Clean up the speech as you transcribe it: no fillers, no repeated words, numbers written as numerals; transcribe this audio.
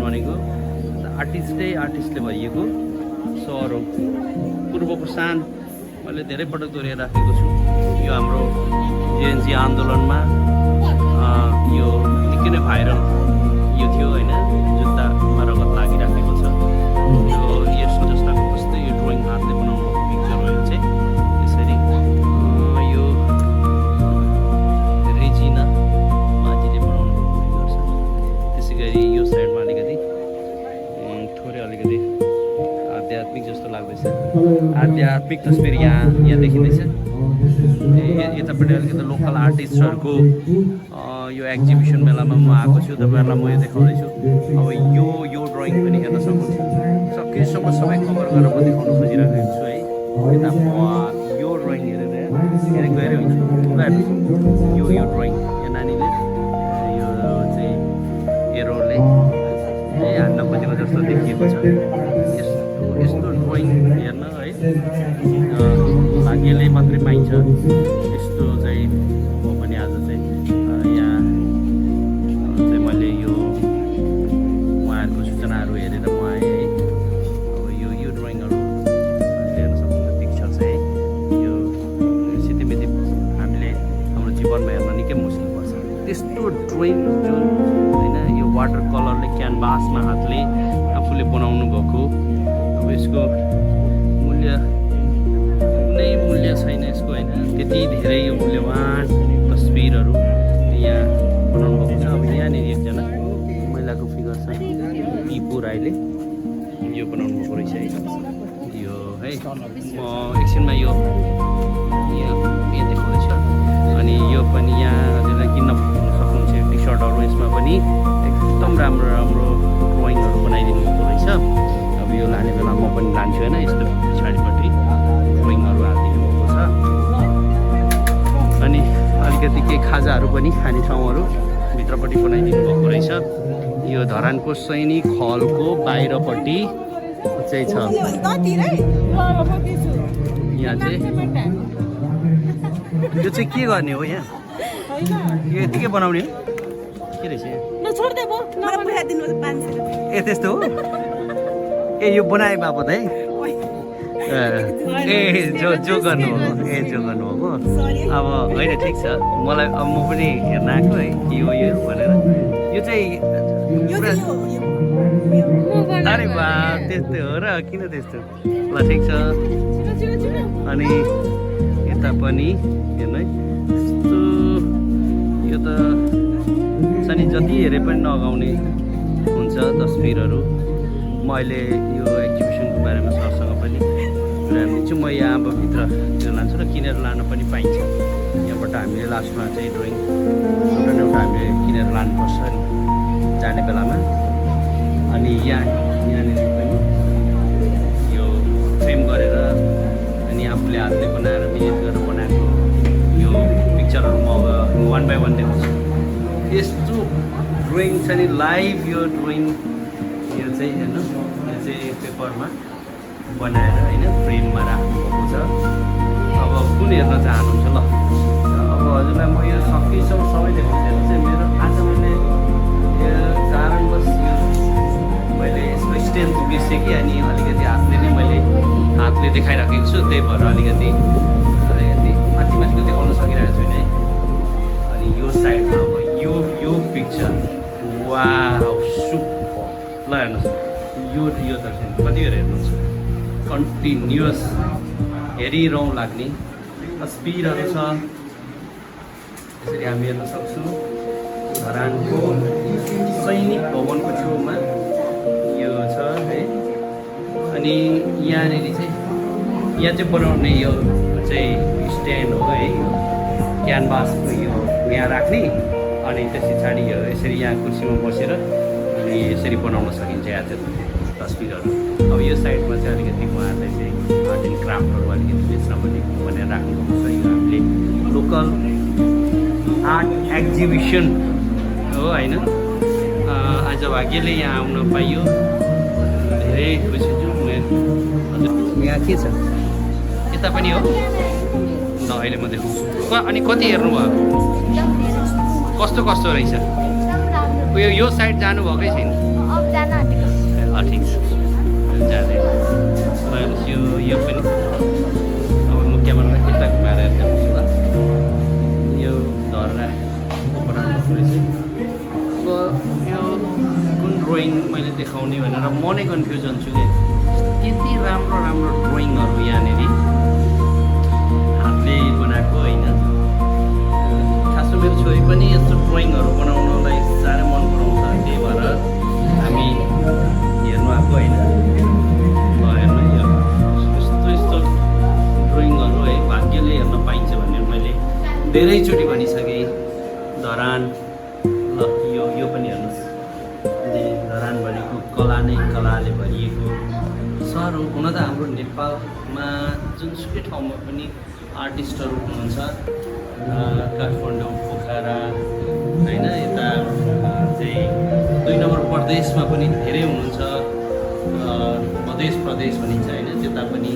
भनेको आर्टिस्टले भरिएको सहर हो। पूर्वको सान मैले धेरै पटक दोहोऱ्याएर राखेको छु। यो हाम्रो जेएनजी आन्दोलनमा यो निकै नै भाइरल यो थियो होइन, जुत्तामा रगत लागिराखेको छ। यो यस्तो जस्ताको कस्तै यो ड्रइङ हातले बनाउनु पिक्चर हो यो चाहिँ। यसरी यो रेजिना माझीले बनाउनु पिक्चर छ। त्यसै गरी यो साइडमा अलिकति थोरै अलिकति आध्यात्मिक जस्तो लाग्दैछ। आध्यात्मिक तस्बिर यहाँ देखिँदैछ। यतापट्टि अलिकति लोकल आर्टिस्टहरूको यो एक्जिबिसन मेलामा म आएको छु, तपाईँहरूलाई म यो देखाउँदैछु। अब यो ड्रइङ पनि हेर्न सक्नुहुन्छ। सकेसम्म सबै कभर गरेर म देखाउन खोजिरहेको छु है। यता यो ड्रइङ हेरेर गएर हुन्छ यो ड्रइङ यो नानीले यो चाहिँ एरोले हान्न खोजेको जस्तो देखिएको छ। यस्तो ड्रइङ हेर्न है भाग्यले मात्रै पाइन्छ। यस्तो चाहिँ म पनि आज चाहिँ यहाँ चाहिँ मैले यो उहाँहरूको सूचनाहरू हेरेर म आएँ है। अब यो ड्रइङहरू हेर्न सक्नुहुन्छ पिक्चर चाहिँ है। यो सितिमिति हामीले हाम्रो जीवनमा हेर्न निकै मुस्किल पर्छ। त्यस्तो ड्रइङ जुन होइन यो वाटर कलरले क्यानभासमा हातले आफूले बनाउनु भएको, अब यसको मूल्य कुनै मूल्य छैन यसको होइन। त्यति धेरै यो मूल्यवान तस्बिरहरू यहाँ बनाउनु भएको छ। अब यहाँनिर एकजना महिलाको फिगर छ, पिपु राईले यो बनाउनु भएको रहेछ है। यो है म एकछिनमा यो देखाउँदैछु। अनि यो पनि यहाँ हजुरलाई किन्न सक्नुहुन्छ टी सर्टहरू। यसमा पनि एकदम राम्रो राम्रो ड्रइङहरू बनाइदिनु भएको रहेछ। अब यो लाने बेला म पनि लान्छु होइन। यस्तो पछाडिपट्टि ड्रइङहरू हालिदिनु भएको छ। अनि अलिकति केही खाजाहरू पनि खाने ठाउँहरू भित्रपट्टि बनाइदिनु भएको रहेछ। यो धरानको सैनिक हलको बाहिरपट्टि चाहिँ छ। यहाँ चाहिँ यो चाहिँ के गर्ने हो यहाँ? यो यतिकै बनाउने हो के रहेछ यहाँ? ए त्यस्तो हो? ए यो बनाए बापत है? जो गर्नुभएको अब होइन ठिक छ। मलाई अब म पनि हेर्न आएको है के हो यो भनेर। यो चाहिँ अरे बा त्यस्तो हो र? किन त्यस्तो? ल ठिक छ। अनि यता पनि हेर्नु है यस्तो यो त छ नि, जति हेरे पनि नगाउने हुन्छ तस्बिरहरू। म अहिले यो एक्जिबिसनको बारेमा सरसँग पनि कुरा दिन्छु। म यहाँ अब भित्र लान्छु र किनेर लान पनि पाइन्छ। यहाँबाट हामीले लास्टमा चाहिँ ड्रइङ एउटा न एउटा हामीले किनेर लानुपर्छ नि जाने बेलामा। अनि यहाँनिर पनि यो फ्रेम गरेर अनि आफूले हातले बनाएर मेहनत गरेर बनाएको यो पिक्चरहरू म अब 1 बाई 1 देखाउँछु। यस्तो ड्रइङ छ नि, लाइभ यो ड्रइङ यो चाहिँ हेर्नु, यो चाहिँ पेपरमा बनाएर होइन फ्रेममा राख्नुभएको छ। अब कुन हेर्न चाहनुहुन्छ? ल अब हजुरलाई म यो सकेसम्म सबै देखाउँछु। चाहिँ मेरो आज मैले कारणवश मैले यसको स्ट्रेन्थ बिर्सेँ कि, अनि अलिकति हातले देखाइराखेको छु। त्यही भएर अलिकति माथि देखाउन सकिरहेको छुइनँ है। अनि यो साइडमा अब यो पिक्चर वा सुपर। ल हेर्नुहोस् यो दर्शन कति बेर हेर्नुहुन्छ? कन्टिन्युस हेरिरहँ लाग्ने तस्बिरहरू छ। यसरी हामी हेर्न सक्छौँ धरानको सैनिक भवनको छेउमा यो छ है। अनि यहाँनिर यहाँ चाहिँ बनाउने यो चाहिँ स्ट्यान्ड हो है, क्यानभासको यो यहाँ राख्ने। अनि त्यस पछाडि यो यसरी यहाँ कुर्सीमा बसेर अनि यसरी बनाउन सकिन्छ यहाँ चाहिँ तस्बिरहरू। अब यो साइडमा चाहिँ अलिकति उहाँहरूले चाहिँ आर्ट एन्ड क्राफ्टहरू अलिकति बेच्न भनेर राख्नुभएको छ। यो हामीले लोकल आर्ट एक्जिबिसन हो होइन। आज भाग्यले यहाँ आउन पाइयो, धेरै खुसी छु। हजुर यहाँ के छ? यता पनि हो ल अहिले म देखाउँछु। अनि कति हेर्नुभयो? कस्तो रहेछ? यो साइड जानुभएकै छैन? मैले देखाउने भनेर म नै कन्फ्युजन छु कि यति राम्रो राम्रो ड्रइङहरू यहाँनिर हातले बनाएको होइन। खासमा मेरो छोरी पनि यस्तो ड्रइङहरू बनाउनलाई साह्रै मन पराउँछ, त्यही भएर हामी हेर्नु आएको होइन। हेर्नु यस्तो यस्तो ड्रइङहरू है भाग्यले हेर्न पाइन्छ भनेर मैले धेरैचोटि भनिसकेँ। धरान ल यो पनि हेर्नुहोस्, धरान भनेको कला नै कलाले भरिएको सहर हो। हुन त हाम्रो नेपालमा जुनसुकै ठाउँमा पनि आर्टिस्टहरू हुनुहुन्छ, काठमाडौँ, पोखरा होइन, यता चाहिँ 2 नम्बर प्रदेशमा पनि धेरै हुनुहुन्छ, मधेस प्रदेश भनिन्छ होइन, त्यता पनि